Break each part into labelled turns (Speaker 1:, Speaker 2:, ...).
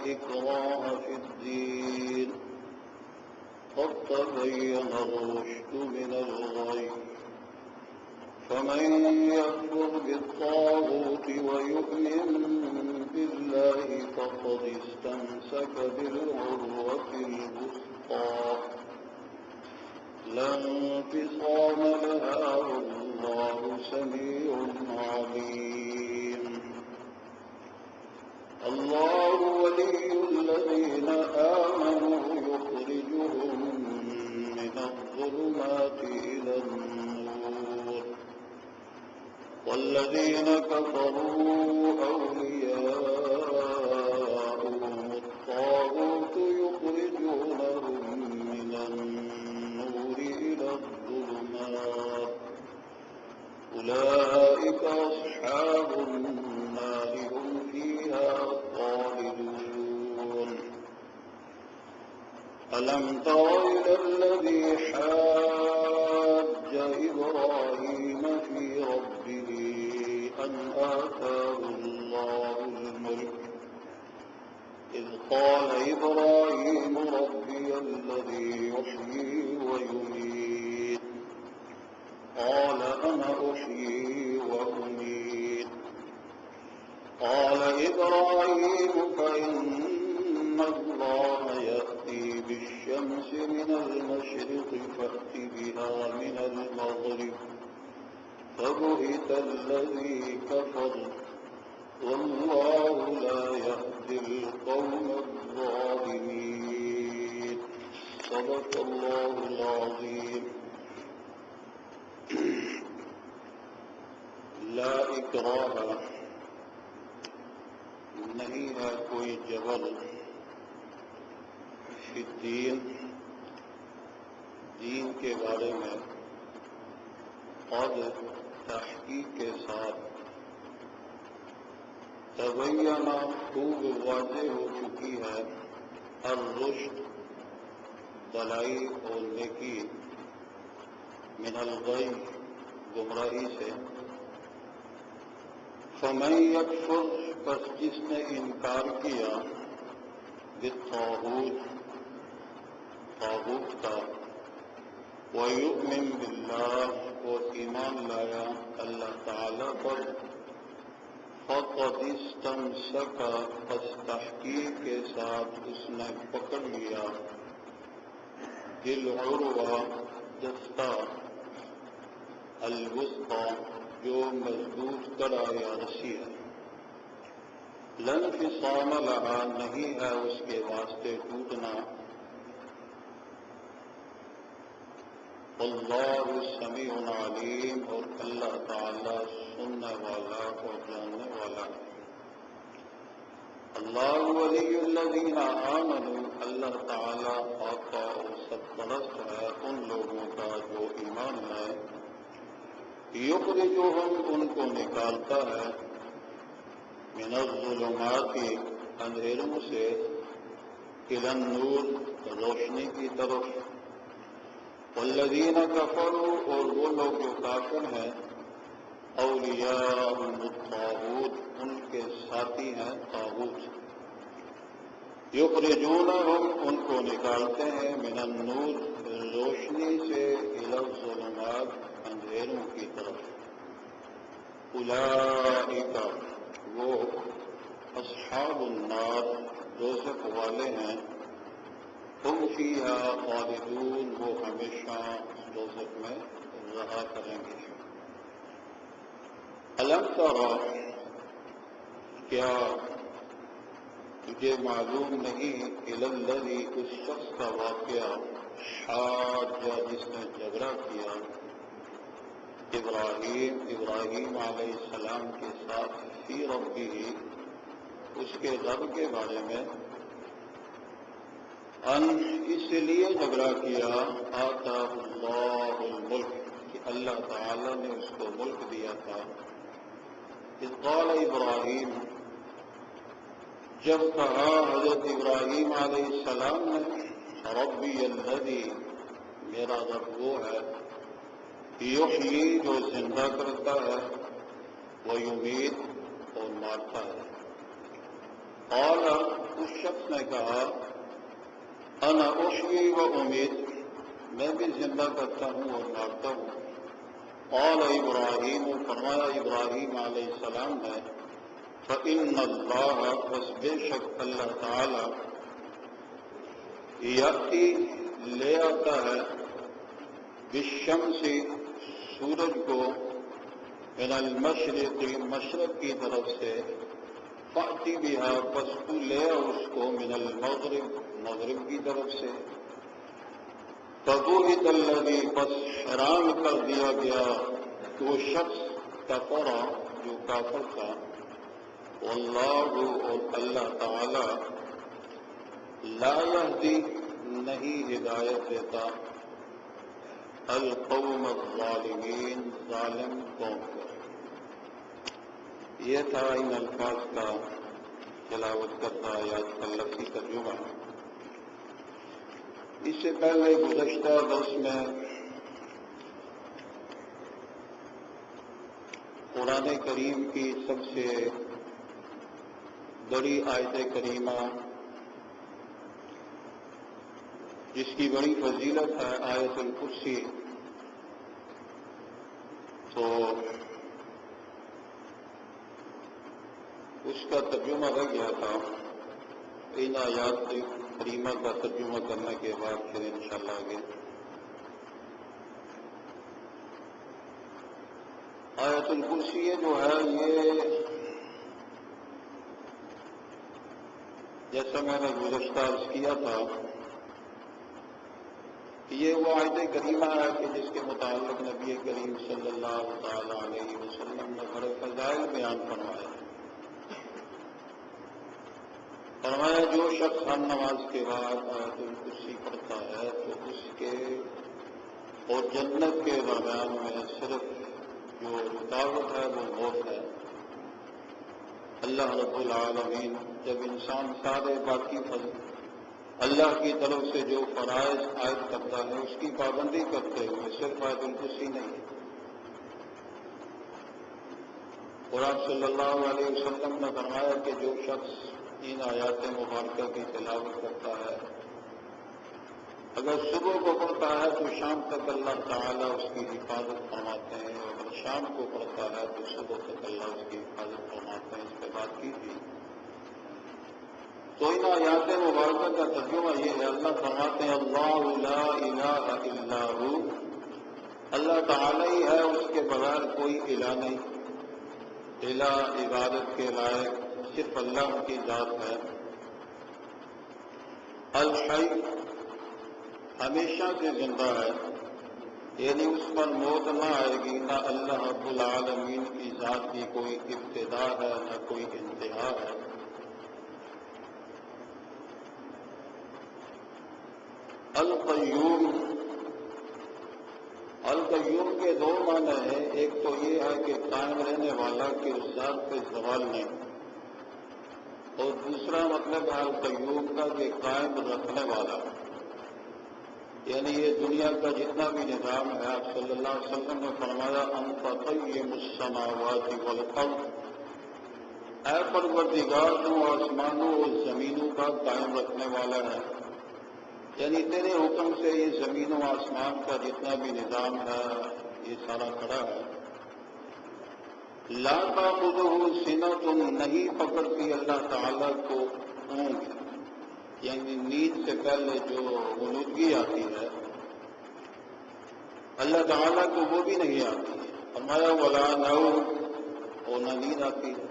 Speaker 1: إكراه في الدين قد تبين الرشد من الغي فمن يكفر بالطاغوت ويؤمن بالله فقد استمسك بالعروة الوثقى لا انفصام لها والله سميع عليم الله ولي الذين آمنوا يخرجهم من الظلمات إلى النور والذين كفروا أولياؤهم الطاغوت يخرجونهم من النور إلى الظلمات أولئك أصحاب النار هم فيها خالدون ألم تر إلى الذي حاج إبراهيم في ربه أن آتاه الله الملك إذ قال إبراهيم ربي الذي يحيي ويميت قال أنا أحيي وأميت قال إبراهيم فإن الله يأتي بالشمس من المشرق فأت بها من المغرب فبهت الذي كفر والله لا يهدي القوم الظالمين صدق الله العظيم لا اکراہ نہیں ہے کوئی جبر فی الدین دین کے بارے میں اور تحقیق کے ساتھ تبینہ خوب واضح ہو چکی ہے الرشد بھلائی اور نیکی من الغی گمراہی سے فمن یکفر پس جس نے انکار کیا بالطاغوت طاغوت کا ویؤمن باللہ اور ایمان لایا اللہ تعالی پر فقد استمسک پس تحقیق کے ساتھ اس نے پکڑ لیا بالعروہ دستہ الوثقی جو مضبوط کڑا یا رسی ہے لا انفصام لہا نہیں ہے اس کے واسطے ٹوٹنا اللہ سمیع علیم اور اللہ تعالی سننے والا اور جاننے والا ہے اللہ ولی الذین آمنوا اللہ تعالی آقا اور سرپرست ہے ان لوگوں کا جو ایمان لائے یخرجہم ان کو نکالتا ہے من الظلمات اندھیروں سے الی النور روشنی کی طرف والذین کفروا اور وہ لوگ جو کافر ہیں اولیاءهم الطاغوت ان کے ساتھی ہیں طاغوت یخرجونہم ان کو نکالتے ہیں من النور روشنی سے الی الظلمات اندھیروں کی طرف اولئک وہ اصحاب النار دوزخ والے ہیں ہم فیہا خالدون وہ ہمیشہ دوزخ میں رہا کریں گے الم تر کیا تجھے معلوم نہیں الی الذی اس شخص کا واقعہ حاج جس نے جھگڑا کیا ابراہیم علیہ السلام کے ساتھ فی ربہ اس کے رب کے بارے میں ان اس لیے جھگڑا کیا آتا اللہ الملک کہ اللہ تعالی نے اس کو ملک دیا تھا اذ قال ابراہیم جب کہا حضرت ابراہیم علیہ السلام نے ربی الذی میرا رب وہ ہے یحیی جو زندہ کرتا ہے ویمیت اور مارتا ہے قال اس شخص نے کہا انا احیی و امیت، میں بھی زندہ کرتا ہوں اور مارتا ہوں۔ قال ابراہیم، فرمایا ابراہیم علیہ السلام نے فإن اللہ، بس بے شک اللہ تعالی یاتی لے آتا ہے بالشمس سورج کو من المشرق مشرق کی طرف سے فأتی بہا پس تو لے اس کو من المغرب مغرب کی طرف سے فبہت الذی پس حرام کر دیا گیا وہ شخص کفر جو کافر تھا، واللہ اور اللہ تعالی لا یہدی نہیں ہدایت دیتا القوم الظالمین ظالم قوم کو۔ یہ تھا ان الفاظ کا تلاوت کرتا آیات کا لفظی ترجمہ۔ اس سے پہلے گزشتہ درس میں قرآن کریم کی سب سے بڑی آیت کریمہ جس کی بڑی فضیلت ہے آیت الکرسی، تو اس کا ترجمہ رہ گیا تھا۔ ان آیات کریمہ کا ترجمہ کرنے کے بعد پھر انشاءاللہ آگے آیت الکرسی جو ہے، یہ جیسا میں نے گزشتہ عرض کیا تھا، یہ وہ آیت کریمہ ہے کہ جس کے متعلق نبی کریم صلی اللہ تعالی علیہ وسلم نے بڑے فضائل بیان فرمائے۔ فرمایا جو شخص ہر نماز کے بعد آیت الکرسی پڑھتا ہے تو اس کے اور جنت کے درمیان میں صرف جو رکاوٹ ہے وہ موت ہے۔ اللہ رب العالمین جب انسان سارے باقی اللہ کی طرف سے جو فرائض عائد کرتا ہے اس کی پابندی کرتے ہوئے صرف آیت الکرسی نہیں، اور آپ صلی اللہ علیہ وسلم نے فرمایا کہ جو شخص ان آیات مبارکہ کی تلاوت کرتا ہے، اگر صبح کو پڑھتا ہے تو شام تک اللہ تعالیٰ اس کی حفاظت فرماتے ہیں، اور اگر شام کو پڑھتا ہے تو صبح تک اللہ اس کی حفاظت فرماتے ہیں۔ اس پہ بات کی تھی۔ تو ان آیات مبارکہ کا ترجمہ یہ ہے، اللہ فرماتے ہیں اللہ لا الہ الا ہو، اللہ تعالی ہی ہے، اس کے بغیر کوئی الہ نہیں، الہ عبادت کے لائق صرف اللہ کی ذات ہے۔ الحی ہمیشہ سے زندہ ہے، یعنی اس پر موت نہ آئے گی، نہ اللہ رب العالمین کی ذات کی کوئی ابتدا ہے نہ کوئی انتہا ہے۔ القیوم، القیوم کے دو معنی ہیں، ایک تو یہ ہے کہ قائم رہنے والا کہ اس ذات پہ زوال نہیں، اور دوسرا مطلب ہے القیوم کا کہ قائم رکھنے والا، یعنی یہ دنیا کا جتنا بھی نظام ہے، آپ صلی اللہ علیہ وسلم نے فرمایا انت قیم السماوات والارض، اے پروردگار تو آسمانوں اور زمینوں کا قائم رکھنے والا ہے، یعنی تیرے حکم سے یہ زمین و آسمان کا جتنا بھی نظام ہے یہ سارا کھڑا ہے۔ لا تأخذہ سنۃ، نہیں پکڑتی اللہ تعالیٰ کو اونگ، یعنی نیند سے پہلے جو غنودگی آتی ہے اللہ تعالیٰ کو وہ بھی نہیں آتی ہے۔ فرمایا ولا نوم، اور نہ نیند آتی ہے،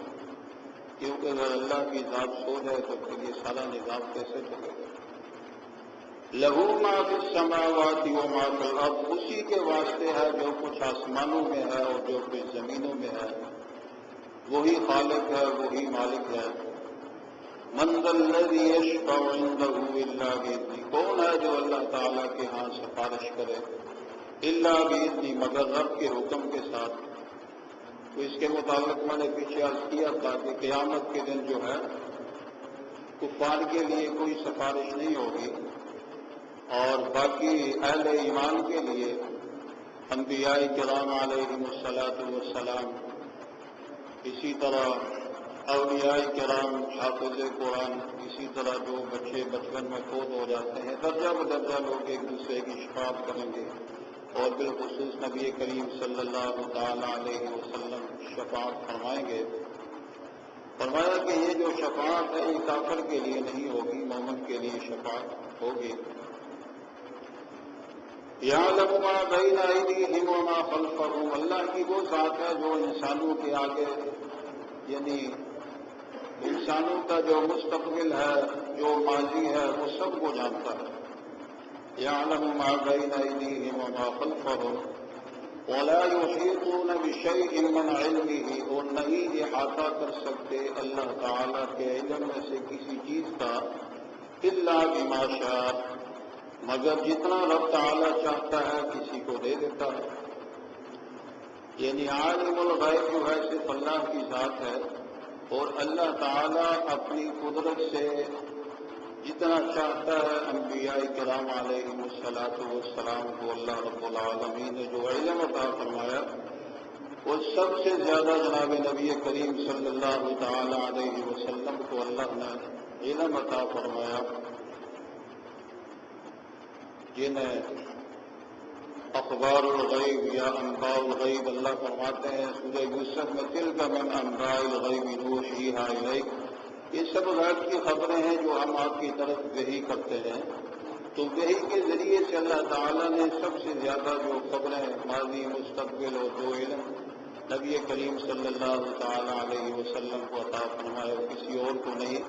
Speaker 1: کیونکہ اگر اللہ کی ذات سو جائے تو پھر یہ سارا نظام کیسے چلے گا۔ لہو ما فی السماوات و ما فی الارض، اسی کے واسطے ہے جو کچھ آسمانوں میں ہے اور جو کچھ زمینوں میں ہے، وہی خالق ہے، وہی مالک ہے۔ من ذا الذی یشفع عنده الا باذنہ، کون ہے جو اللہ تعالیٰ کے ہاں سفارش کرے الا باذنہ، مگر رب کے حکم کے ساتھ۔ تو اس کے متعلق میں نے پیچھے عرض کیا تھا کہ قیامت کے دن جو ہے کفار کے لیے کوئی سفارش نہیں ہوگی، اور باقی اہل ایمان کے لیے انبیاء کرام علیہم الصلاۃ والسلام، اسی طرح اولیاء کرام حافظ قرآن، اسی طرح جو بچے بچپن میں فوت ہو جاتے ہیں، درجہ بدرجہ لوگ ایک دوسرے کی شفاعت کریں گے، اور بالخصوص نبی کریم صلی اللہ تعالی علیہ وسلم شفاعت فرمائیں گے۔ فرمایا کہ یہ جو شفاعت ہے یہ کافر کے لیے نہیں ہوگی، مومن کے لیے شفاعت ہوگی۔ یعلم ما بین ایدیہم وما خلفہم، اللہ کی وہ ذات ہے جو انسانوں کے آگے، یعنی انسانوں کا جو مستقبل ہے، جو ماضی ہے، وہ سب کو جانتا ہے۔ یعلم ما بین ایدیہم وما خلفہم ولا یحیطون بشیء من علمہ، اور نہیں احاطہ کر سکتے اللہ تعالی کے علم میں سے کسی چیز کا، الا بما شاء، مگر جتنا رب تعالی چاہتا ہے کسی کو دے دیتا ہے۔ یعنی عالم الغیب جو ہے صرف اللہ کی ذات ہے، اور اللہ تعالی اپنی قدرت سے جتنا چاہتا ہے انبیاء کرام علیہم الصلاۃ والسلام کو اللہ رب العالمین نے جو علم عطا فرمایا، وہ سب سے زیادہ جناب نبی کریم صلی اللہ تعالی علیہ وسلم کو اللہ نے علم عطا فرمایا، جنہیں اخبار الغیب یا انباء الغیب اللہ فرماتے ہیں سورہ یوسف میں، تلک من انباء الغیب نوحیہا الیک، یہ سب غیب کی خبریں ہیں جو ہم آپ کی طرف وحی کرتے ہیں۔ تو وحی کے ذریعے سے اللہ تعالیٰ نے سب سے زیادہ جو خبریں ماضی مستقبل اور جو علم نبی کریم صلی اللہ تعالی علیہ وسلم کو عطا فرمایا، کسی اور کو نہیں،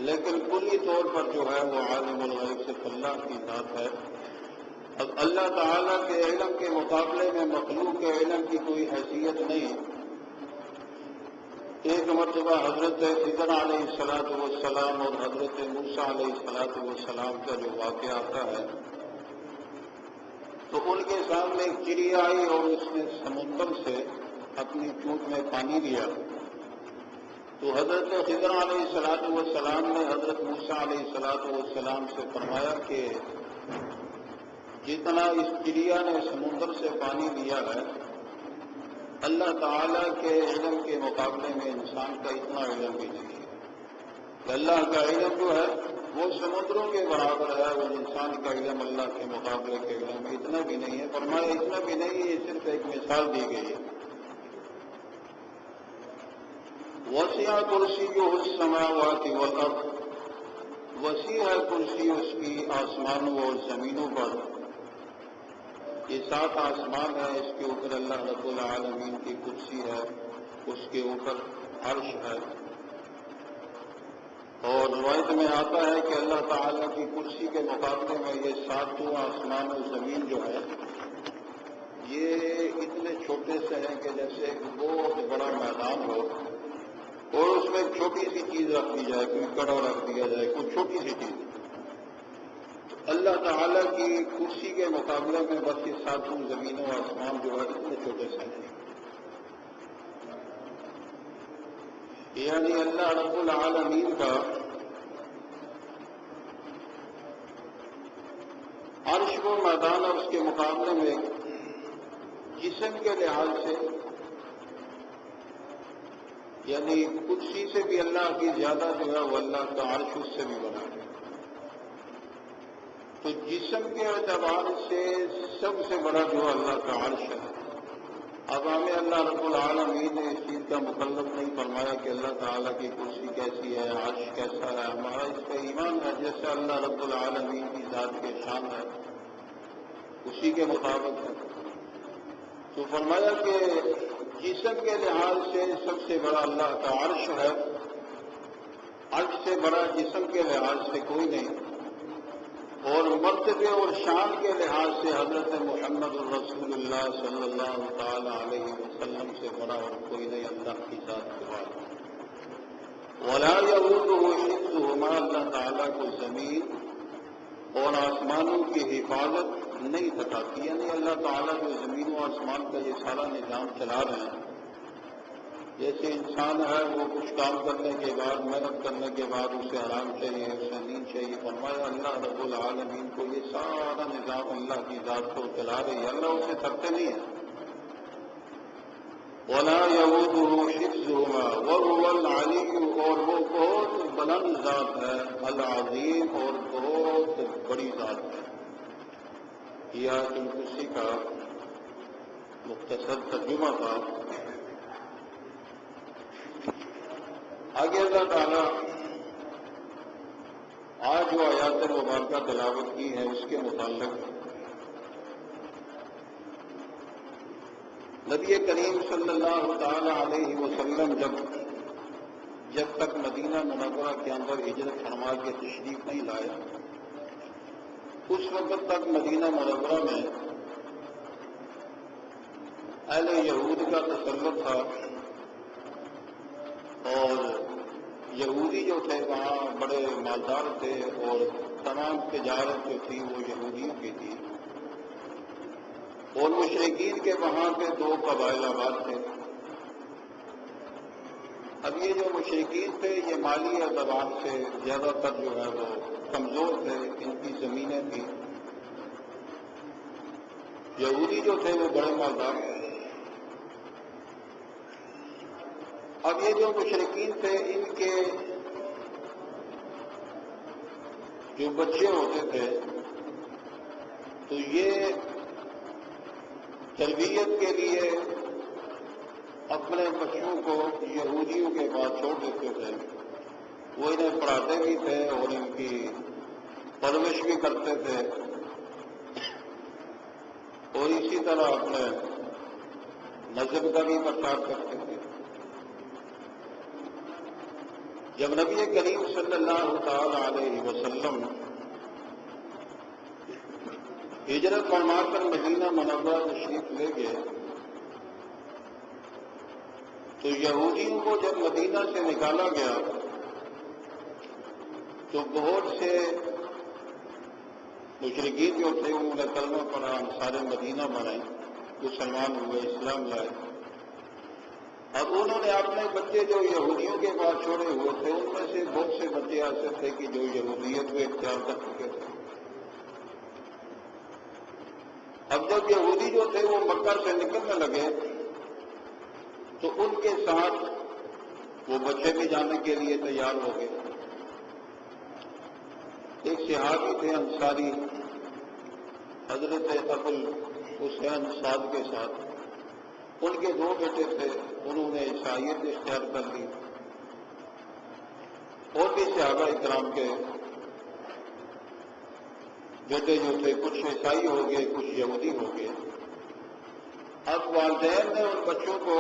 Speaker 1: لیکن کلی طور پر جو ہے وہ عالم الغیب صرف اللہ کی ذات ہے۔ اب اللہ تعالیٰ کے علم کے مقابلے میں مخلوق کے علم کی کوئی حیثیت نہیں۔ ایک مرتبہ حضرت خضر علیہ السلام اور حضرت موسیٰ علیہ السلام کا جو واقعہ آتا ہے، تو ان کے سامنے ایک چڑیا آئی اور اس نے سمندر سے اپنی چونچ میں پانی لیا، تو حضرت خضر علیہ السلام نے حضرت موسیٰ علیہ السلام سے فرمایا کہ جتنا اس چڑیا نے سمندر سے پانی لیا ہے، اللہ تعالیٰ کے علم کے مقابلے میں انسان کا اتنا علم بھی نہیں ہے۔ کہ اللہ کا علم جو ہے وہ سمندروں کے برابر ہے، اور انسان کا علم اللہ کے مقابلے کے علم میں اتنا بھی نہیں ہے۔ فرمایا اتنا بھی نہیں، یہ صرف ایک مثال دی گئی ہے۔ وسیع کرسیہ السماوات والارض، وسیع ہے کرسی اس کی آسمانوں اور زمینوں پر۔ یہ 7 آسمان ہے، اس کے اوپر اللہ رب العالمین کی کرسی ہے، اس کے اوپر عرش ہے، اور روایت میں آتا ہے کہ اللہ تعالیٰ کی کرسی کے مقابلے میں یہ 7 آسمان و زمین جو ہے یہ اتنے چھوٹے سے ہیں کہ جیسے ایک بہت بڑا میدان ہو اور اس میں ایک چھوٹی سی چیز رکھ دی جائے، کوئی کڑا رکھ دیا جائے، کوئی چھوٹی سی چیز۔ اللہ تعالیٰ کی کرسی کے مقابلے میں بس یہ 7 زمینوں آسمان جو ہے اتنے چھوٹے سے ہیں۔ یعنی اللہ رب العالمین کا عرش و میدان اور اس کے مقابلے میں جسم کے لحاظ سے، یعنی کرسی سے بھی اللہ کی زیادہ جو ہے وہ اللہ کا عرش اس سے بھی بڑا ہے۔ تو جسم کے اعتبار سے سب سے بڑا جو اللہ کا عرش ہے۔ اب ہمیں اللہ رب العالمین نے اس چیز کا مکلف نہیں فرمایا کہ اللہ تعالیٰ کی کرسی کیسی ہے، عرش کیسا ہے، ہمارا اس کا ایمان ہے جیسے اللہ رب العالمین کی ذات کے شان ہے اسی کے مطابق ہے۔ تو فرمایا کہ جسم کے لحاظ سے سب سے بڑا اللہ کا عرش ہے، عرش سے بڑا جسم کے لحاظ سے کوئی نہیں، اور مرتبے اور شان کے لحاظ سے حضرت محمد الرسول اللہ صلی اللہ تعالی علیہ وسلم سے بڑا اور کوئی نہیں اللہ کی ذات کے بعد۔ ولا یؤودہ حفظہما، اللہ تعالیٰ کو زمین اور آسمانوں کی حفاظت نہیں تھکاتی، یعنی اللہ تعالیٰ جو زمین و آسمان کا یہ سارا نظام چلا رہے ہیں، جیسے انسان ہے وہ کچھ کام کرنے کے بعد، محنت کرنے کے بعد اسے آرام چاہیے، اسے نیند چاہیے، فرمایا اللہ رب العالمین کو یہ سارا نظام اللہ کی ذات کو چلا رہی ہے، اللہ اسے تھکتے نہیں ہے۔ ولا یؤودہ حفظہما وہو العلی، اور وہ بہت بلند ذات ہے، العظیم، اور بہت بڑی ذات ہے۔ یہ آیت الکرسی کا مختصر ترجمہ تھا۔ آگے اللہ تعالیٰ آج جو آیات مبارکہ تلاوت کی ہے اس کے متعلق نبی کریم صلی اللہ تعالی علیہ وسلم جب تک مدینہ منورہ کے اندر ہجرت فرما کے تشریف نہیں لائے، اس وقت تک مدینہ منورہ میں اہل یہود کا تسلط تھا، اور یہودی جو تھے وہاں بڑے مالدار تھے، اور تمام تجارت جو تھی وہ یہودیوں کی تھی، اور مشرکین کے وہاں پہ دو قبائل آباد تھے۔ اب یہ جو مشرکین تھے یہ مالی اعتبار سے زیادہ تر جو ہے وہ کمزور تھے، ان کی زمینیں تھیں۔ یہودی جو تھے وہ بڑے مالدار تھے۔ اب یہ جو مشرکین تھے ان کے جو بچے ہوتے تھے تو یہ تربیت کے لیے اپنے بچوں کو یہودیوں کے پاس چھوڑ دیتے تھے۔ وہ انہیں پڑھاتے بھی تھے اور ان کی پرورش بھی کرتے تھے، اور اسی طرح اپنے مذہب کا بھی پرچار کرتے تھے۔ جب نبی کریم صلی اللہ تعالی علیہ وسلم ہجرت فرما کر مدینہ منورہ تشریف لے گئے تو یہودیوں کو جب مدینہ سے نکالا گیا تو بہت سے مشرکین جو تھے انہوں نے کلمہ پڑھا، انصار مدینہ بنائے، مسلمان ہوئے، اسلام لائے۔ اب انہوں نے اپنے بچے جو یہودیوں کے پاس چھوڑے ہوئے تھے ان میں سے بہت سے بچے ایسے تھے کہ جو یہودیت کو اختیار کر چکے تھے۔ اب جب یہودی جو تھے وہ مکہ سے نکلنے لگے تو ان کے ساتھ وہ بچے بھی جانے کے لیے تیار ہو گئے۔ ایک صحابی تھے انصاری، حضرت ابوالحسین سعد کے ساتھ، ان کے دو بیٹے تھے، انہوں نے عیسائیت اختیار کر لی۔ اور بھی صحابہ اکرام کے بیٹے جو تھے کچھ عیسائی ہو گئے، کچھ یہودی ہو گئے۔ اب والدین نے ان بچوں کو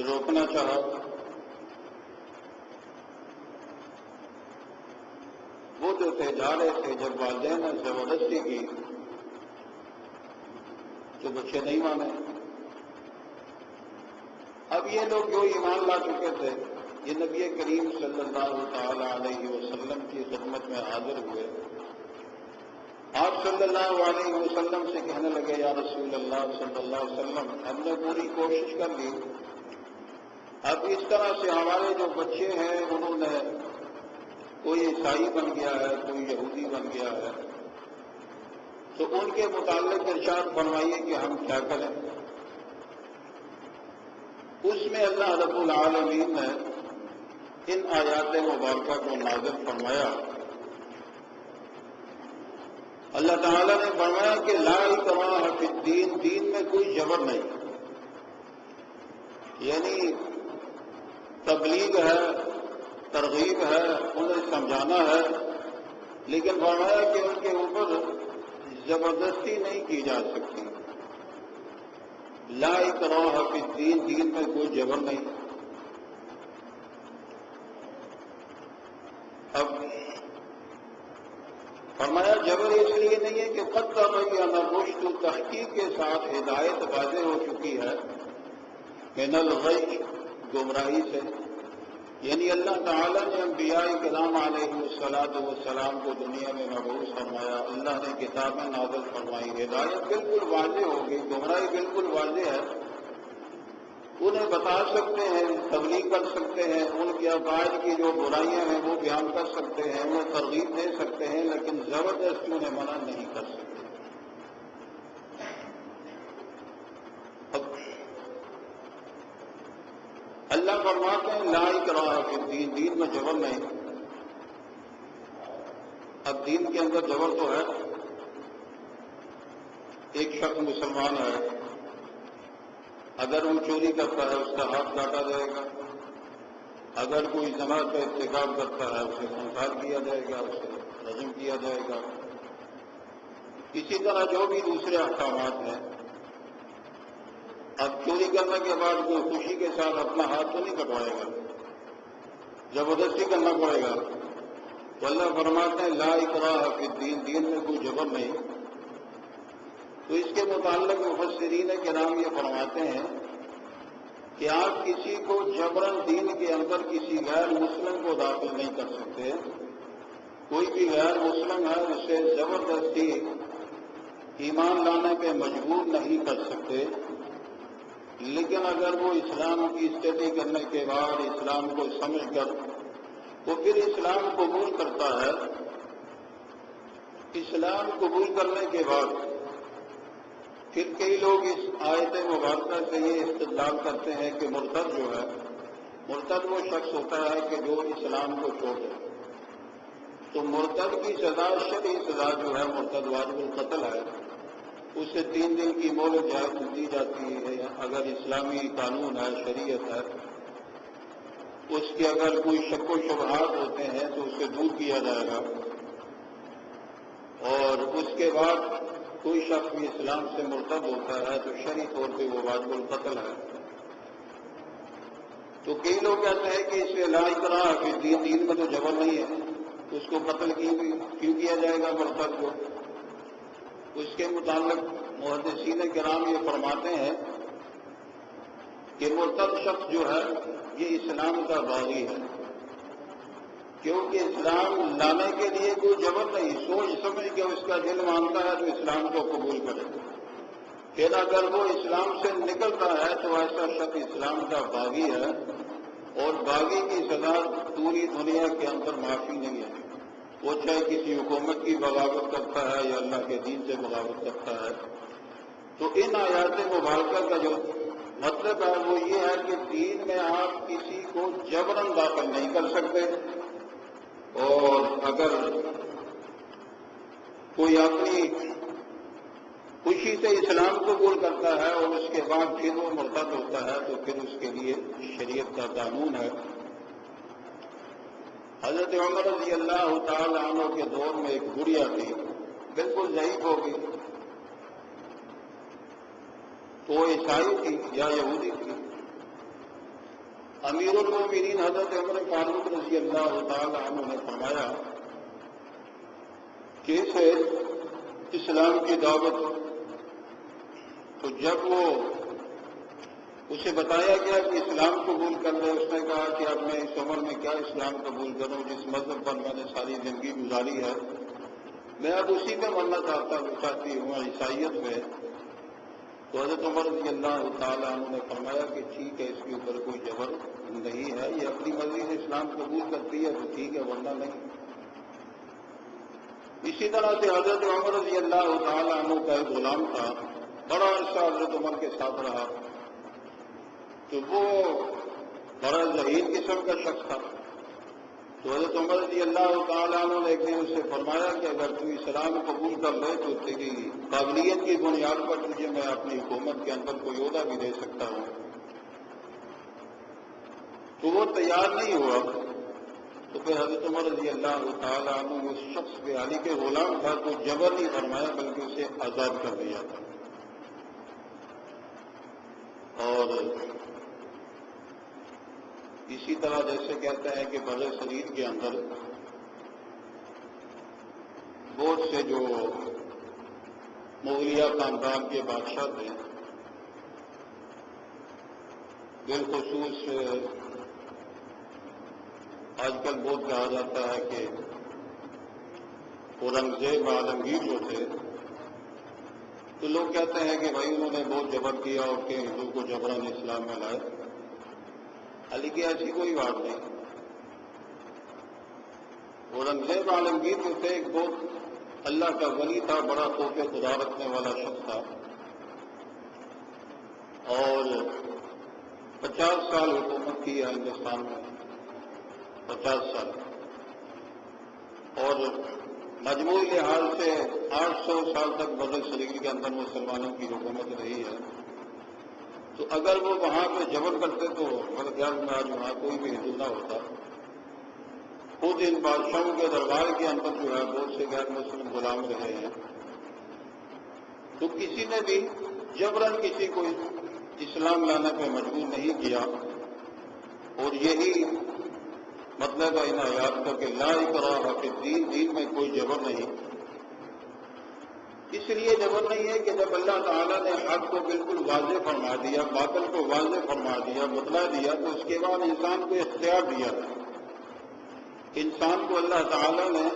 Speaker 1: روکنا چاہا، وہ جو تھے جا رہے تھے۔ جب والدین نے زبردستی کی تو بچے نہیں مانے۔ اب یہ لوگ جو ایمان لا چکے تھے یہ نبی کریم صلی اللہ تعالی علیہ وسلم کی خدمت میں حاضر ہوئے۔ آپ صلی اللہ علیہ وسلم سے کہنے لگے، یا رسول اللہ صلی اللہ علیہ وسلم، ہم نے پوری کوشش کر لی، اب اس طرح سے ہمارے جو بچے ہیں انہوں نے کوئی عیسائی بن گیا ہے، کوئی یہودی بن گیا ہے، تو ان کے متعلق ارشاد فرمائیے کہ ہم کیا کریں۔ اس میں اللہ رب العالمین نے ان آیات مبارکہ کو نازل فرمایا۔ اللہ تعالیٰ نے فرمایا کہ لا اکراہ فی الدین، دین میں کوئی جبر نہیں، یعنی تبلیغ ہے، ترغیب ہے، انہیں سمجھانا ہے، لیکن فرمایا کہ ان کے اوپر زبردستی نہیں کی جا سکتی۔ لا اکراہ فی الدین، دین میں کوئی جبر نہیں۔ اب فرمایا جبر اس لیے نہیں ہے کہ قد تبین الرشد، تحقیق کے ساتھ ہدایت واضح ہو چکی ہے، من الغی، گمراہی سے، یعنی اللہ تعالیٰ نے انبیاء کرام علیہ السلام کو دنیا میں مبعوث فرمایا، اللہ نے کتابیں نازل فرمائی، ہدایت بالکل واضح ہو گئی، گمراہی بالکل واضح ہے۔ انہیں بتا سکتے ہیں، تبلیغ کر سکتے ہیں، ان کے عقائد کی جو برائیاں ہیں وہ بیان کر سکتے ہیں، انہیں ترغیب دے سکتے ہیں، لیکن زبردستی انہیں منع نہیں کر سکتے۔ اب دین میں جبر نہیں. اب دین کے اندر جبر تو ہے. ایک شخص مسلمان ہے، اگر وہ چوری کرتا ہے اس کا ہاتھ کاٹا جائے گا، اگر کوئی زنا کا ارتکاب کرتا ہے اسے سنسار کیا جائے گا، اسے رجم کیا جائے گا. اسی طرح جو بھی دوسرے احکامات ہیں. اب چوری کرنے کے بعد کوئی خوشی کے ساتھ اپنا ہاتھ تو نہیں کٹوائے گا، زبردستی کرنا پڑے گا. تو اللہ فرماتے ہیں لا اکراہ فی الدین، دین میں کوئی جبر نہیں. تو اس کے متعلق مفسرین کرام یہ فرماتے ہیں کہ آپ کسی کو جبراً دین کے اندر کسی غیر مسلم کو داخل نہیں کر سکتے. کوئی بھی غیر مسلم ہے اسے زبردستی ایمان لانے پہ مجبور نہیں کر سکتے. لیکن اگر وہ اسلام کی اسٹڈی کرنے کے بعد اسلام کو سمجھ کر وہ پھر اسلام قبول کرتا ہے، اسلام قبول کرنے کے بعد پھر کئی لوگ اس آیت مبارکہ سے یہ استدلال کرتے ہیں کہ مرتد جو ہے، مرتد وہ شخص ہوتا ہے کہ جو اسلام کو چھوڑ دے. تو مرتد کی سزا شرعی سزا جو ہے مرتد واجب القتل ہے. اسے 3 دن کی مہلت دی جاتی ہے. اگر اسلامی قانون ہے، شریعت ہے، اس کے اگر کوئی شک و شبہات ہوتے ہیں تو اسے دور کیا جائے گا. اور اس کے بعد کوئی شخص بھی اسلام سے مرتد ہوتا ہے تو شرعی طور پہ وہ واجب القتل ہے. تو کئی لوگ کہتے ہیں کہ اس سے لا اکراہ فی الدین، دین میں تو جبر نہیں ہے، اس کو قتل کیوں کیا جائے گا مرتد کو. اس کے متعلق محدثین کرام یہ فرماتے ہیں کہ مرتد شخص جو ہے یہ اسلام کا باغی ہے، کیونکہ اسلام لانے کے لیے کوئی جبر نہیں. سوچ سمجھ کے اس کا دل مانتا ہے تو اسلام کو قبول کرے. پھر اگر وہ اسلام سے نکلتا ہے تو ایسا شخص اسلام کا باغی ہے، اور باغی کی سزا پوری دنیا کے اندر معافی نہیں ہے. وہ چاہے کسی حکومت کی بغاوت کرتا ہے یا اللہ کے دین سے بغاوت کرتا ہے. تو ان آیات مبارکہ کا جو مطلب ہے وہ یہ ہے کہ دین میں آپ کسی کو جبراً داخل نہیں کر سکتے. اور اگر کوئی اپنی خوشی سے اسلام قبول کرتا ہے اور اس کے بعد پھر وہ مرتد ہوتا ہے تو پھر اس کے لیے شریعت کا قانون ہے. حضرت عمر رضی اللہ تعالی عنہ کے دور میں ایک بڑھیا تھی، بالکل ضعیف ہو گئی. تو وہ عیسائی تھی یا یہودی تھی. امیر المومنین حضرت عمر فاروق رضی اللہ تعالی عنہ نے فرمایا کہ اسے اسلام کی دعوت. تو جب وہ اسے بتایا گیا کہ اسلام قبول کر لے، اس نے کہا کہ اب میں اس عمر میں کیا اسلام قبول کروں، جس مذہب پر میں نے ساری زندگی گزاری ہے میں اب اسی پہ مرنا چاہتی ہوں، عیسائیت میں. تو حضرت عمر رضی اللہ تعالیٰ عنہ نے فرمایا کہ ٹھیک ہے، اس کے اوپر کوئی جبر نہیں ہے، یہ اپنی مرضی سے اسلام قبول کرتی ہے تو ٹھیک ہے، ورنہ نہیں. اسی طرح سے حضرت عمر رضی اللہ تعالیٰ عنہ کا ایک غلام تھا، بڑا عرصہ حضرت عمر کے ساتھ رہا. تو وہ بڑا ذہین قسم کا شخص تھا. تو حضرت عمر رضی اللہ تعالیٰ عنہ نے ایک دن اس سے فرمایا کہ اگر تو اسلام قبول کر لے تو تیری قابلیت کی بنیاد پر تجھے میں اپنی حکومت کے اندر کوئی عہدہ بھی دے سکتا ہوں. تو وہ تیار نہیں ہوا. تو پھر حضرت عمر رضی اللہ تعالیٰ عنہ اس شخص پہ علی کے غلام تھا تو جبر نہیں فرمایا بلکہ اسے آزاد کر دیا تھا. اور اسی طرح جیسے کہتے ہیں کہ بر صغیر کے اندر بہت سے جو مغلیہ خاندان کے بادشاہ تھے، بالخصوص آج کل بہت کہا جاتا ہے کہ اورنگزیب عالمگیر جو تھے، تو لوگ کہتے ہیں کہ بھائی انہوں نے بہت جبر کیا اور کہ ہندو کو جبراً اسلام میں لائے. حالانکہ ایسی کوئی بات نہیں. اورنگزیب عالمگیر جو تھے ایک بہت اللہ کا ولی تھا، بڑا خوف خدا رکھنے والا شخص تھا، اور 50 سال حکومت کی ہے ہندوستان میں. 50 سال، اور مجموعی لحاظ سے 800 سال تک بدر صغیر کے اندر مسلمانوں کی حکومت رہی ہے. تو اگر وہ وہاں پہ جبر کرتے تو میرے خیال میں آج وہاں کوئی بھی ہندو نہ ہوتا. خود ان بادشاہوں کے دربار کے اندر جو ہے بہت سے غیر مسلم غلام رہے ہیں. تو کسی نے بھی جبراً کسی کو اسلام لانے پہ مجبور نہیں کیا. اور یہی مطلب ہے ان آیات کا کہ لا اکراہ فی الدین، دین میں کوئی جبر نہیں. اس لیے جبر نہیں ہے کہ جب اللہ تعالیٰ نے حق کو بالکل واضح فرما دیا، باطل کو واضح فرما دیا، بتلا دیا، تو اس کے بعد انسان کو اختیار دیا تھا. انسان کو اللہ تعالیٰ نے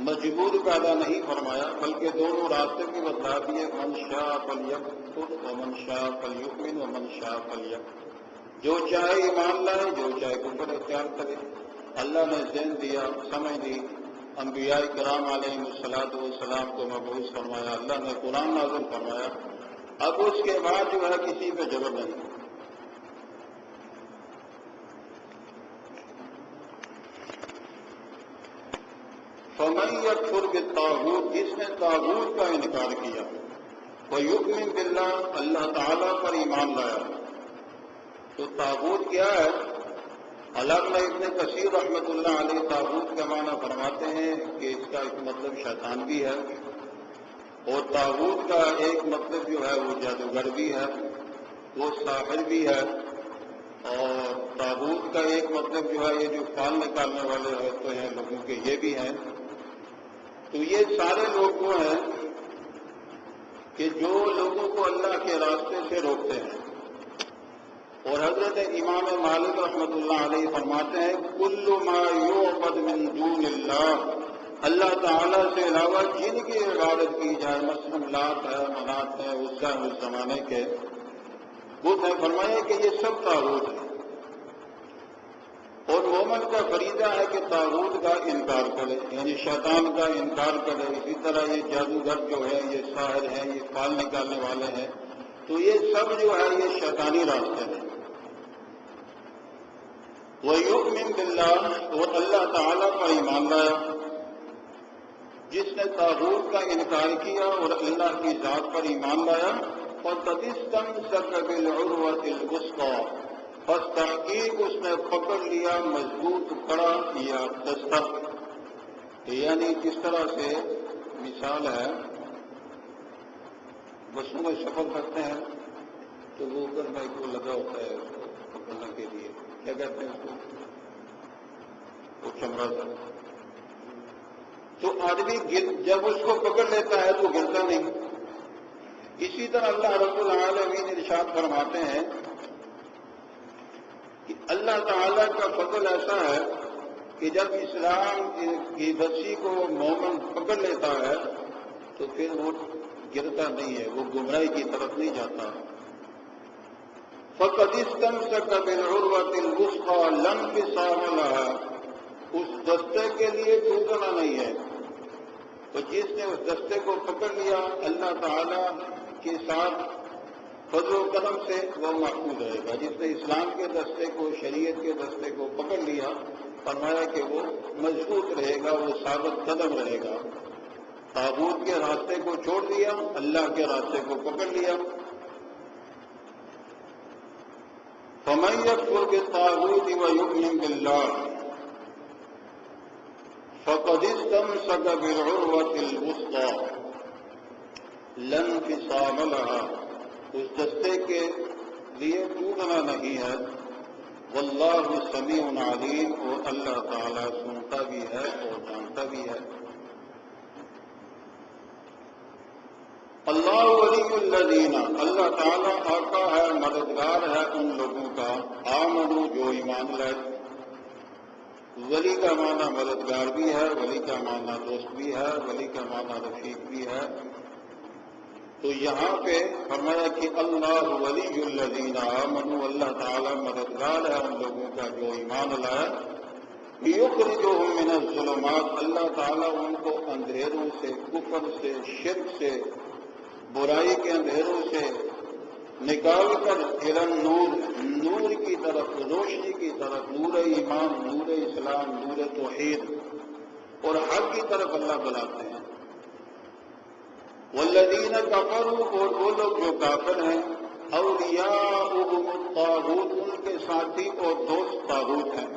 Speaker 1: مجبور پیدا نہیں فرمایا، بلکہ دونوں راستے بھی بتلا دیے، من شاء فلیکفر ومن شاء فلیؤمن ومن شاء فلیکفر. جو چاہے ایمان لائے، جو چاہے کفر اختیار کرے. اللہ نے ذہن دیا، سمجھ دی، انبیاء کرام علیہ الصلوۃ والسلام کو مبعوث فرمایا، اللہ نے قرآن نازل فرمایا. اب اس کے بعد جو ہے کسی پہ جبر نہیں. فمن یکفر بالطاغوت، جس نے طاغوت کا انکار کیا، ویؤمن باللہ، اللہ تعالیٰ پر ایمان لایا. تو طاغوت کیا ہے؟ علامہ ابن کثیر رحمۃ اللہ علیہ طاغوت کا معنی فرماتے ہیں کہ اس کا ایک مطلب شیطان بھی ہے، اور طاغوت کا ایک مطلب جو ہے وہ جادوگر بھی ہے، وہ ساحر بھی ہے. اور طاغوت کا ایک مطلب جو ہے یہ جو فال نکالنے والے ہوتے ہیں لوگوں کے، یہ بھی ہیں. تو یہ سارے لوگ وہ ہیں کہ جو لوگوں کو اللہ کے راستے سے روکتے ہیں. اور حضرت امام مالک رحمۃ اللہ علیہ فرماتے ہیں کل ما یعبد من دون اللہ، اللہ تعالیٰ سے علاوہ جن کی عبادت کی جائے، مثلا لات ہے، منات ہے، عزا ہے اس زمانے کے، وہ فرمایا کہ یہ سب طاغوت ہے. اور مومن کا فریضہ ہے کہ طاغوت کا انکار کرے، یعنی شیطان کا انکار کرے. اسی طرح یہ جادوگر جو ہے، یہ ساحر ہیں، یہ فال نکالنے والے ہیں، تو یہ سب جو ہے یہ شیطانی راستے ہیں. وَيُؤْمِن بِاللَّهِ، اور اللہ تعالیٰ پر ایمان لایا. جس نے طاغوت کا انکار کیا اور اللہ کی ذات پر ایمان لایا، فَقَدِ اسْتَمْسَكَ بِالْعُرْوَةِ الْوُثْقَىٰ، پس تحقیق اس نے پکڑ لیا مضبوط کڑا یا دستک. یعنی جس طرح سے مثال ہے، بسوں میں سفر کرتے ہیں تو وہ اوپر میں کو لگا ہوتا ہے اس کو پکڑنے کے لیے، کیا کہتے ہیں اس کو؟ وہ چمڑا تھا. تو آدمی جب اس کو پکڑ لیتا ہے تو گرتا نہیں. اسی طرح اللہ رب العالمین ارشاد فرماتے ہیں کہ اللہ تعالیٰ کا فضل ایسا ہے کہ جب اسلام کی رسی کو مومن پکڑ لیتا ہے تو پھر وہ گرتا نہیں ہے، وہ گمراہی کی طرف نہیں جاتا. فَقَدِ اسْتَمْسَكَ بِالْعُرْوَةِ الْوُثْقَىٰ لَا انفِصَامَ لَهَا، اس دستے کے لیے ٹوٹنا نہیں ہے. تو جس نے اس دستے کو پکڑ لیا اللہ تعالیٰ کے ساتھ فضل و کرم سے، وہ محفوظ رہے گا. جس نے اسلام کے دستے کو، شریعت کے دستے کو پکڑ لیا، فرمایا کہ وہ مضبوط رہے گا، وہ ثابت قدم رہے گا. طاغوت کے راستے کو چھوڑ دیا، اللہ کے راستے کو پکڑ لیا. فَمَن يَكْفُرْ بِالطَّاغُوتِ وَيُؤْمِن بِاللَّهِ فَقَدِ اسْتَمْسَكَ بِالْعُرْوَةِ الْوُثْقَىٰ لَا انفِصَامَ لَهَا، اس دستے کے لیے ٹوٹنا نہیں ہے. واللہ سمیع علیم، اور اللہ تعالیٰ سنتا بھی ہے اور جانتا بھی ہے. اللہ ولی الذین، اللہ تعالیٰ آقا ہے، مددگار ہے ان لوگوں کا، آمنوا، جو ایمان لائے. ولی کا معنی مددگار بھی ہے، ولی کا معنی دوست بھی ہے، ولی کا معنی رفیق بھی ہے. تو یہاں پہ فرمایا کہ اللہ ولی الذین آمنوا، اللہ تعالیٰ مددگار ہے ان لوگوں کا جو ایمان لائے. یخرجہم من الظلمات، اللہ تعالیٰ ان کو اندھیروں سے، کفر سے، شرک سے، برائی کے اندھیروں سے نکال کر الن نور، نور کی طرف، روشنی کی طرف، نور ایمان، نور اسلام، نور توحید اور حق کی طرف اللہ بلاتے ہیں۔ والذین کفروا، اور وہ لوگ جو کافر ہیں، اولیاؤہم الطاغوت، ان کے ساتھی اور دوست طاغوت ہیں،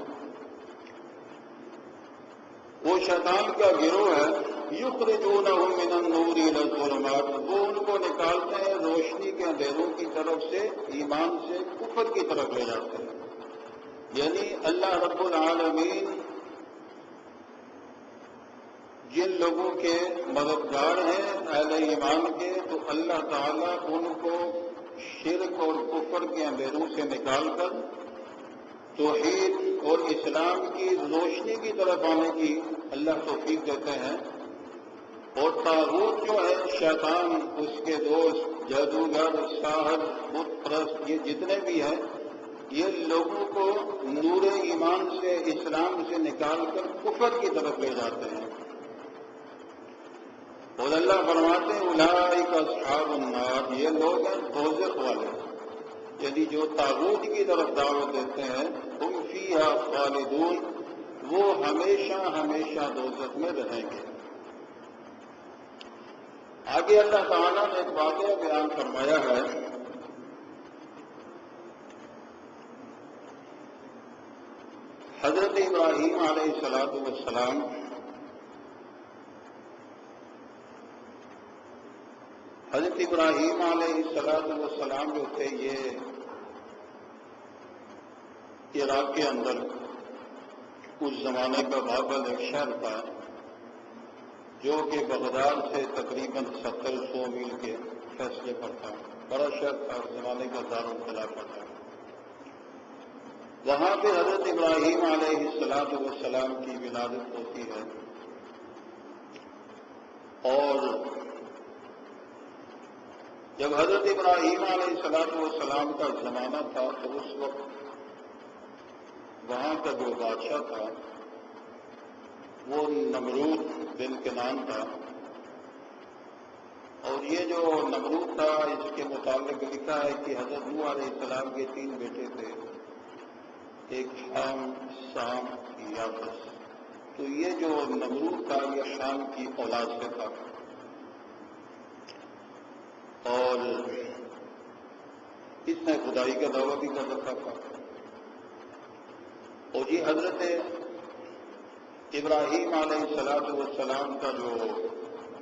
Speaker 1: وہ شیطان کا گروہ ہے۔ یخرجونہم من النور الی الظلمات، وہ ان کو نکالتے ہیں روشنی کے اندھیروں کی طرف سے، ایمان سے کفر کی طرف لے جاتے ہیں۔ یعنی اللہ رب العالمین جن لوگوں کے مددگار ہیں اہل ایمان کے، تو اللہ تعالیٰ ان کو شرک اور کفر کے اندھیروں سے نکال کر توحید اور اسلام کی روشنی کی طرف آنے کی اللہ توفیق دیتے ہیں۔ اور طاغوت جو ہے شیطان، اس کے دوست، جادوگر، ساحر، بت پرست، یہ جتنے بھی ہیں، یہ لوگوں کو نور ایمان سے، اسلام سے نکال کر کفر کی طرف لے جاتے ہیں۔ اور اللہ فرماتے ہیں اولئک اصحاب النار، یہ لوگ ہیں دوزخ والے، یعنی جو طاغوت کی طرف دعوت دیتے ہیں، ہم فیہا خالدون، وہ ہمیشہ ہمیشہ دوزخ میں رہیں گے۔ آگے اللہ تعالیٰ نے ایک واقعہ بیان فرمایا ہے، حضرت ابراہیم علیہ السلام حضرت ابراہیم علیہ السلام جو تھے، یہ عراق کے اندر اس زمانے کا بابل ایک شہر تھا، جو کہ بغداد سے تقریباً 70-100 میل کے فاصلے پر تھا۔ بڑا شہر تھا، اس زمانے کا دارالخلافہ تھا۔ وہاں پہ حضرت ابراہیم علیہ السلام کی ولادت ہوتی ہے، اور جب حضرت ابراہیم علیہ السلام کا زمانہ تھا، تو اس وقت وہاں کا جو بادشاہ تھا وہ نمرود بن کنان تھا۔ اور یہ جو نمرود تھا، اس کے متعلق لکھا ہے کہ حضرت نوح علیہ السلام کے 3 بیٹے تھے، ایک شام، سام، یافس۔ تو یہ جو نمرود تھا، یہ شام کی اولاد سے تھا، اور اس نے خدائی کا دعویٰ بھی کر رکھا تھا۔ اور یہ حضرت ابراہیم علیہ السلام کا جو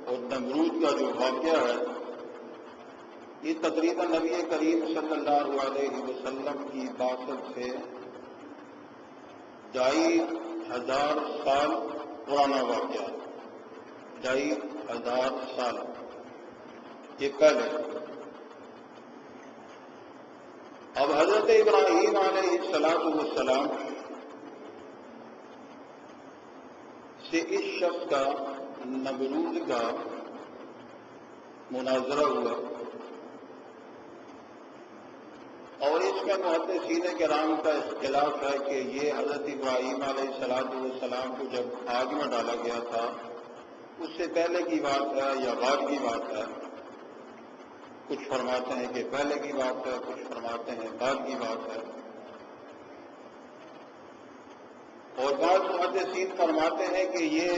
Speaker 1: اور نمرود کا جو واقعہ ہے، یہ تقریباً نبی کریم صلی اللہ علیہ وسلم کی بعثت سے 2500 سال پرانا واقعہ ہے۔ 2500 سال یہ پہلے۔ اب حضرت ابراہیم علیہ السلام سے اس شخص کا، نمرود کا مناظرہ ہوا، اور اس میں محدثین کرام کا اختلاف ہے کہ یہ حضرت ابراہیم علیہ السلام کو جب آگ میں ڈالا گیا تھا، اس سے پہلے کی بات ہے یا بعد کی بات ہے۔ کچھ فرماتے ہیں کہ پہلے کی بات ہے، کچھ فرماتے ہیں بعد کی بات ہے، اور بعض محدثین فرماتے ہیں کہ یہ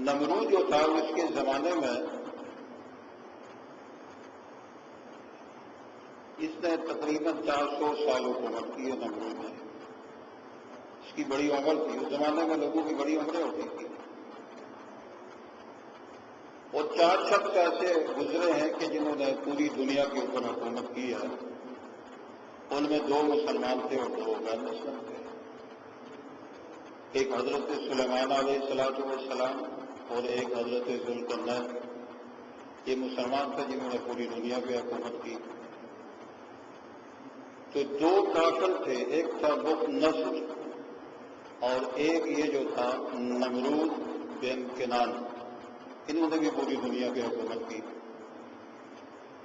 Speaker 1: نمرود جو تھا، اس کے زمانے میں اس نے تقریباً 400 سال حکومت کی ہے۔ نمرود نے، اس کی بڑی عمر تھی، اس زمانے میں لوگوں کی بڑی عمریں ہوتی تھیں۔ اور 4 شخص ایسے گزرے ہیں کہ جنہوں نے پوری دنیا کے اوپر حکومت کی ہے۔ ان میں 2 مسلمان تھے اور 2 غیر مسلم تھے۔ ایک حضرت سلیمان علیہ السلام اور ایک حضرت ذوالقرنین، یہ مسلمان تھے جنہوں نے پوری دنیا پہ حکومت کی۔ تو 2 کافر تھے، ایک تھا بخت نصر اور ایک یہ جو تھا نمرود بن کنان، انہوں نے بھی پوری دنیا پہ حکومت کی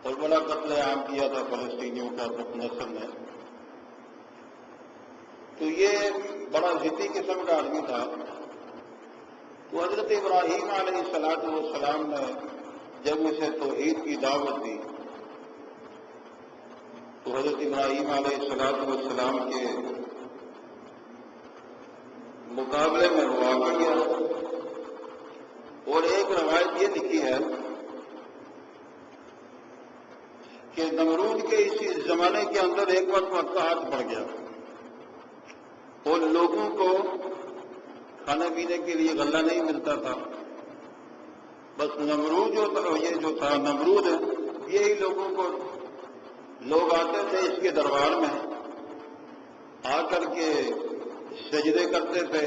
Speaker 1: اور بڑا قتل عام کیا تھا فلسطینیوں کا بخت نصر نے۔ تو یہ بڑا ضدی قسم کا آدمی تھا۔ تو حضرت ابراہیم علیہ السلام نے جب اسے توحید کی دعوت دی تو حضرت ابراہیم علیہ السلام کے مقابلے میں وہ آ گیا. اور ایک روایت یہ لکھی ہے کہ نمرود کے اسی زمانے کے اندر ایک وقت مکہ ہاتھ پڑ گیا اور لوگوں کو کھانے پینے کے لیے غلہ نہیں ملتا تھا. بس نمرود جو تھا نمرود یہی لوگوں کو لوگ آتے تھے اس کے دربار میں آ کر کے سجدے کرتے تھے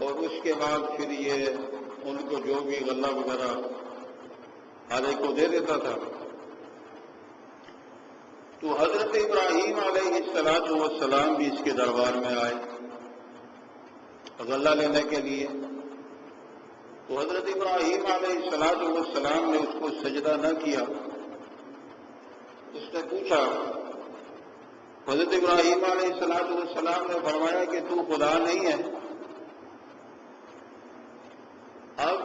Speaker 1: اور اس کے بعد پھر یہ ان کو جو بھی غلہ وغیرہ ہر ایک کو دے دیتا تھا. تو حضرت ابراہیم علیہ السلام بھی اس کے دربار میں آئے غلہ لینے کے لیے. تو حضرت ابراہیم علیہ السلام نے اس کو سجدہ نہ کیا. اس نے پوچھا, حضرت ابراہیم علیہ السلام نے فرمایا کہ تو خدا نہیں ہے. اب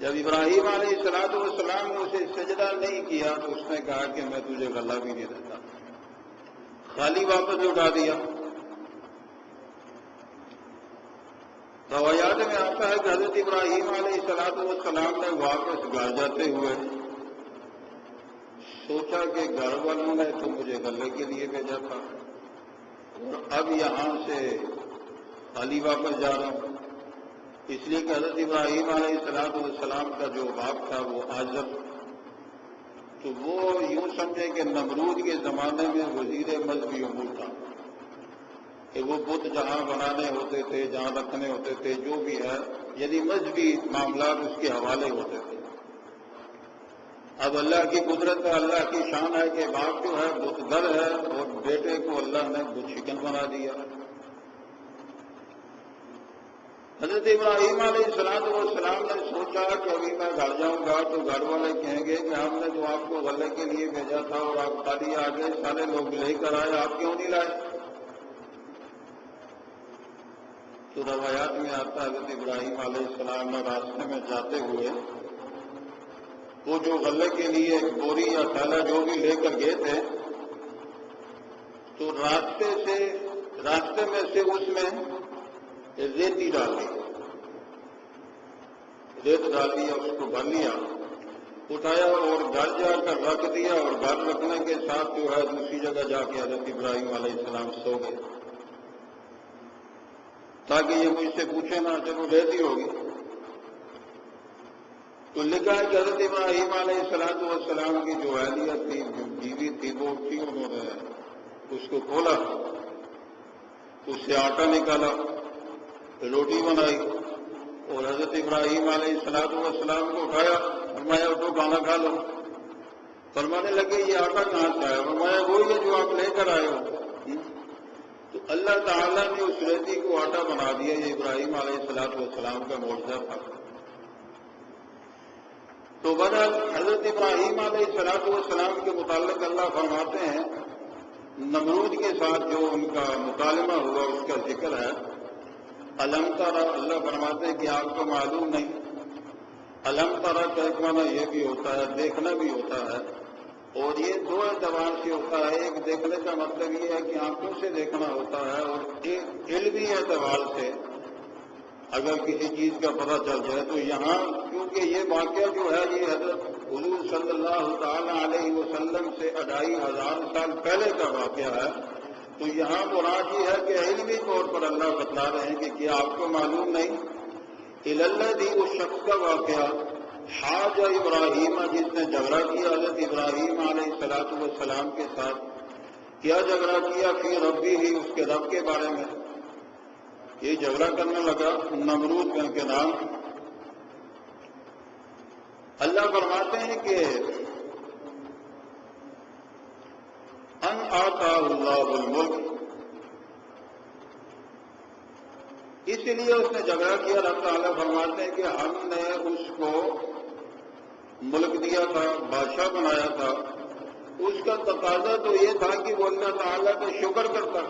Speaker 1: جب ابراہیم علیہ السلام نے اسے سجدہ نہیں کیا تو اس نے کہا کہ میں تجھے غلہ بھی نہیں دیتا, خالی واپس اٹھا دیا. روایات میں آتا ہے کہ حضرت ابراہیم علیہ السلام نے واپس گھر جاتے ہوئے سوچا کہ گھر والوں نے تو مجھے غلے کے لیے بھیجا تھا اور اب یہاں سے خالی واپس جا رہا ہوں. اس لیے کہ حضرت ابراہیم علیہ السلام کا جو باپ تھا وہ آزر, تو وہ یوں سمجھے کہ نمرود کے زمانے میں وزیر مذہبی امور تھا کہ وہ بت جہاں بنانے ہوتے تھے, جہاں رکھنے ہوتے تھے, جو بھی ہے یعنی مذہبی معاملات اس کے حوالے ہوتے تھے. اب اللہ کی قدرت ہے, اللہ کی شان ہے کہ باپ جو ہے بت گر ہے اور بیٹے کو اللہ نے بت شکن بنا دیا. حضرت ابراہیم علیہ السلام نے سوچا کہ ابھی میں گھر جاؤں گا تو گھر والے کہیں گے کہ ہم نے تو آپ کو غلے کے لیے بھیجا تھا اور آپ خالی آ گئے, سارے لوگ لے کر آئے, آپ کیوں نہیں لائے؟ تو روایات میں آتا ہے حضرت ابراہیم علیہ السلام نے راستے میں جاتے ہوئے وہ جو غلے کے لیے ایک بوری یا تھیلا جو بھی لے کر گئے تھے تو راستے میں سے اس میں ریتی ڈال دی, ریت ڈال دیا, اس کو بھر لیا, اٹھایا اور گھر جا کر رکھ دیا اور گھر رکھنے کے ساتھ جو ہے دوسری جگہ جا کے حضرت ابراہیم علیہ السلام سو گئے تاکہ یہ مجھ سے پوچھے نہ چلو ریتی ہوگی. تو لکھا ہے کہ حضرت ابراہیم علیہ السلام کی جو اہلیہ تھی, جو بیوی تھی, وہ تھی, انہوں نے اس کو کھولا, اس سے آٹا نکالا, روٹی بنائی اور حضرت ابراہیم علیہ السلام کو اٹھایا, فرمایا اٹھو کھانا کھا لو. فرمانے لگے یہ آٹا کہاں سے آیا؟ فرمایا وہی ہے جو آپ لے کر آئے ہو. تو اللہ تعالیٰ نے اس ریتی کو آٹا بنا دیا. یہ ابراہیم علیہ السلام کا معجزہ تھا. تو بہرحال حضرت ابراہیم علیہ السلام کے متعلق اللہ فرماتے ہیں نمرود کے ساتھ جو ان کا مکالمہ ہوا اس کا ذکر ہے. علم ترى, اللہ فرماتے ہیں کہ آپ کو معلوم نہیں. علم ترى کا ایک معنی یہ بھی ہوتا ہے دیکھنا بھی ہوتا ہے, اور یہ دو اعتبار سے ہوتا ہے. ایک دیکھنے کا مطلب یہ ہے کہ آنکھوں سے دیکھنا ہوتا ہے, اور ایک علمی اعتبار سے اگر کسی چیز کا پتہ چل جائے. تو یہاں کیونکہ یہ واقعہ جو ہے یہ حضرت حضور صلی اللہ تعالی علیہ وسلم سے 2500 سال پہلے کا واقعہ ہے, تو یہاں مراد یہ ہے کہ علمی طور پر اللہ بتلا رہے ہیں کہ کیا آپ کو معلوم نہیں. الذی, اس شخص کا واقعہ, حاج ابراہیم, جس نے جھگڑا کیا حضرت ابراہیم علیہ السلام کے ساتھ. کیا جھگڑا کیا؟ فی ربی ہی, اس کے رب کے بارے میں. یہ جھگڑا کرنے لگا نمرود بن کے نام. اللہ فرماتے ہیں کہ ان آتاہ اللہ الملک, اس لیے اس نے جھگڑا کیا. رب تعالیٰ فرماتے ہیں کہ ہم نے اس کو ملک دیا تھا, بادشاہ بنایا تھا. اس کا تقاضا تو یہ تھا کہ وہ اللہ تعالیٰ کا شکر کرتا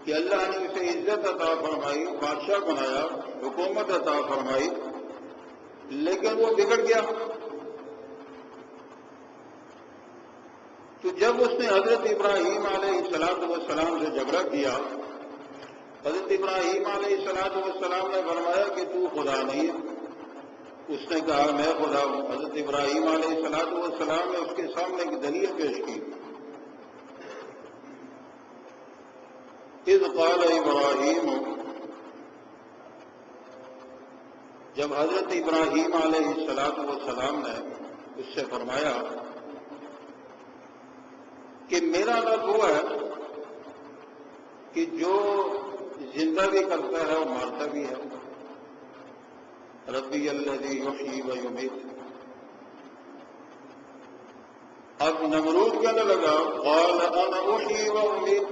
Speaker 1: کہ اللہ نے اسے عزت عطا فرمائی, بادشاہ بنایا, حکومت عطا فرمائی, لیکن وہ بگڑ گیا. تو جب اس نے حضرت ابراہیم علیہ السلام سے جھگڑا کیا، حضرت ابراہیم علیہ السلام نے فرمایا کہ تو خدا نہیں ہے. اس نے کہا میں خدا ہوں. حضرت ابراہیم علیہ السلام نے اس کے سامنے ایک دلیل پیش کی. اذ قال ابراہیم، جب حضرت ابراہیم علیہ السلام نے اس سے فرمایا کہ میرا رب وہ ہے کہ جو زندہ بھی کرتا ہے اور مارتا بھی ہے. ربی الذی یحیی و یمیت. اب نمرود کہنے لگا قال انا احیی و امیت،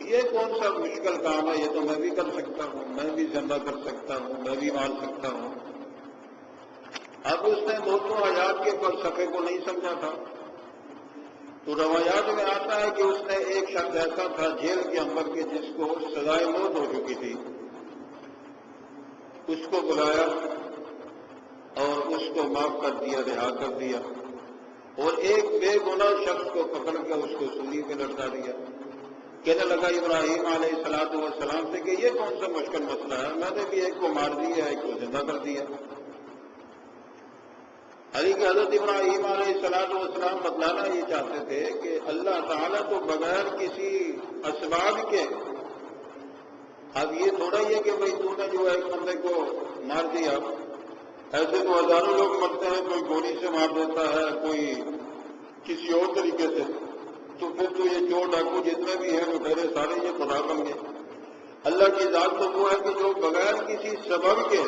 Speaker 1: یہ کون سا مشکل کام ہے، یہ تو میں بھی کر سکتا ہوں، میں بھی زندہ کر سکتا ہوں، میں بھی مار سکتا ہوں. اب اس نے موتوں حیات کے فلسفے کو نہیں سمجھا تھا. تو روایات میں آتا ہے کہ اس نے ایک شخص ایسا تھا جیل کے اندر کے جس کو سزائے موت ہو چکی تھی، اس کو بلایا اور اس کو معاف کر دیا، رہا کر دیا، اور ایک بے گناہ شخص کو پکڑ کر اس کو سولی پہ لٹکا دیا. کہنے لگا ابراہیم علیہ السلام سے کہ یہ کون سا مشکل مسئلہ ہے، میں نے بھی ایک کو مار دیا، ایک کو زندہ کر دیا. علی کہ حضرت ابراہیم علیہ السلام بتلانا یہ چاہتے تھے کہ اللہ تعالیٰ تو بغیر کسی اسباب کے، اب یہ تھوڑا ہی ہے کہ بھئی تو نے جو ایک بندے کو مار دیا، ایسے تو ہزاروں لوگ مرتے ہیں، کوئی گولی سے مار دیتا ہے، کوئی کسی اور طریقے سے. تو پھر تو یہ چور ڈاکو جتنے بھی ہیں لٹیرے سارے یہ خدا بن گئے. اللہ کی ذات تو وہ ہے کہ جو بغیر کسی سبب کے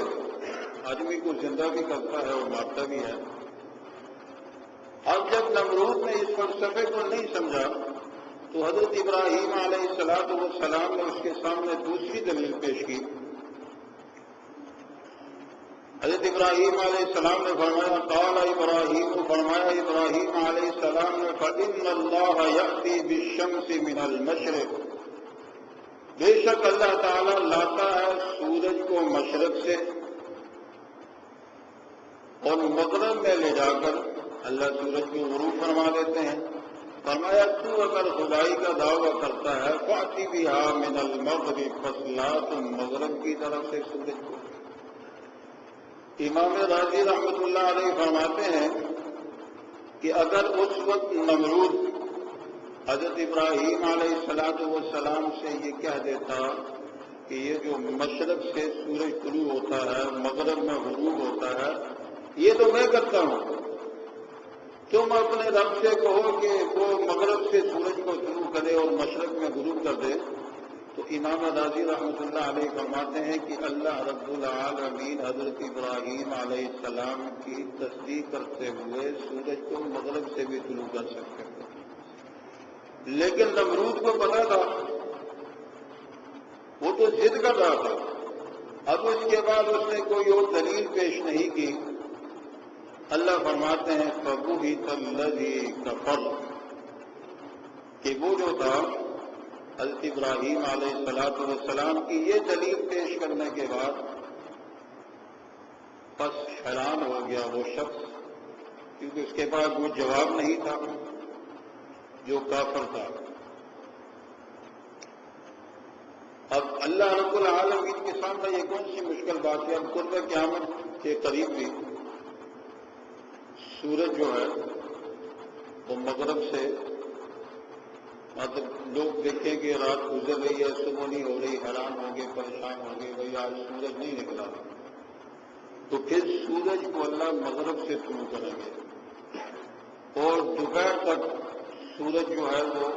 Speaker 1: آدمی کو زندہ بھی کرتا ہے اور مارتا بھی ہے. اب جب نمرود نے اس فلسفے کو نہیں سمجھا تو حضرت ابراہیم علیہ السلام نے اس کے سامنے دوسری دلیل پیش کی. حضرت ابراہیم علیہ السلام نے فرمایا قال ابراہیم، فرمایا ابراہیم علیہ السلام نے فإن اللہ یأتی بالشمس من المشرق، بے شک اللہ تعالیٰ لاتا ہے سورج کو مشرق سے اور مغرب میں لے جا کر اللہ سورج کو غروب فرما دیتے ہیں. فرمایا تو اگر خدائی کا دعویٰ کرتا ہے فأتی بہا من المغرب، پس لا تم مغرب کی طرف سے سورج کو. امام راضی رحمۃ اللہ علیہ فرماتے ہیں کہ اگر اس وقت نمرود حضرت ابراہیم علیہ السلام سے یہ کہہ دیتا کہ یہ جو مشرق سے سورج طلوع ہوتا ہے مغرب میں غروب ہوتا ہے یہ تو میں کرتا ہوں، تم اپنے رب سے کہو کہ وہ مغرب سے سورج کو طلوع کرے اور مشرق میں غروب کر دے. تو امام راضی رحمۃ اللہ علیہ فرماتے ہیں کہ اللہ رب العالمین حضرت ابراہیم علیہ السلام کی تصدیق کرتے ہوئے سورج کو مغرب سے بھی طلوع کر سکتے ہیں. لیکن نمرود کو پتا تھا، وہ تو ضد کر رہا تھا. اب اس کے بعد اس نے کوئی اور دلیل پیش نہیں کی. اللہ فرماتے ہیں فَبُهِتَ الَّذِي كَفَرَ، کہ وہ جو تھا حضرت ابراہیم علیہ السلام کی یہ دلیل پیش کرنے کے بعد بس حیران ہو گیا وہ شخص، کیونکہ اس کے پاس وہ جواب نہیں تھا جو کافر تھا. اب اللہ رب العالمین کے سامنے یہ کون سی مشکل بات ہے. اب قرب قیامت کے قریب بھی سورج جو ہے وہ مغرب سے، مطلب لوگ دیکھیں کہ رات گزر رہی ہے، صبح نہیں ہو رہی، حیران ہوں گے، پریشان ہوں گے، بھائی آج سورج نہیں نکلا. تو پھر سورج کو اللہ مغرب سے طلوع کریں گے اور دوپہر تک سورج جو ہے وہ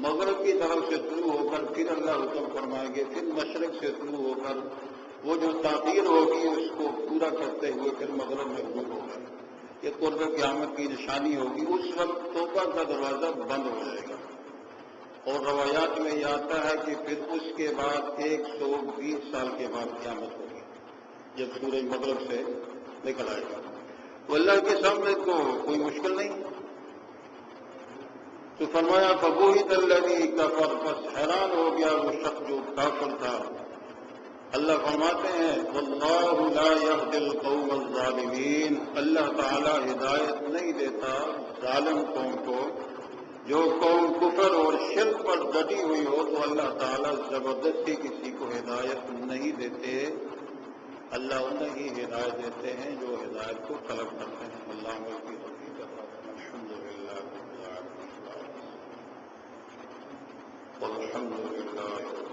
Speaker 1: مغرب کی طرف سے طلوع ہو کر پھر اللہ حکم فرمائیں گے، پھر مشرق سے طلوع ہو کر وہ جو تاخیر ہوگی اس کو پورا کرتے ہوئے پھر مغرب میں غروب ہوگا. یہ قرب قیامت کی نشانی ہوگی. اس وقت توبہ کا دروازہ بند ہو جائے گا. اور روایات میں یہ آتا ہے کہ پھر اس کے بعد 120 سال کے بعد قیامت ہوگی جب سورج مغرب سے نکل آئے گا. تو اللہ کے سامنے تو کوئی مشکل نہیں. تو فرمایا فَبُهِتَ الَّذِي كَفَرَ، پس حیران ہو گیا وہ شخص جو کافر تھا. اللہ فرماتے ہیں واللہ لا یہدی القوم الظالمین، اللہ تعالی ہدایت نہیں دیتا ظالم قوم کو۔ جو قوم کفر اور شرک پر ڈٹی ہوئی ہو تو اللہ تعالیٰ زبردستی کسی کو ہدایت نہیں دیتے، اللہ انہیں ہی ہدایت دیتے ہیں جو ہدایت کو طلب کرتے ہیں۔ اللہ کی حقیقت الحمدللہ والحمدللہ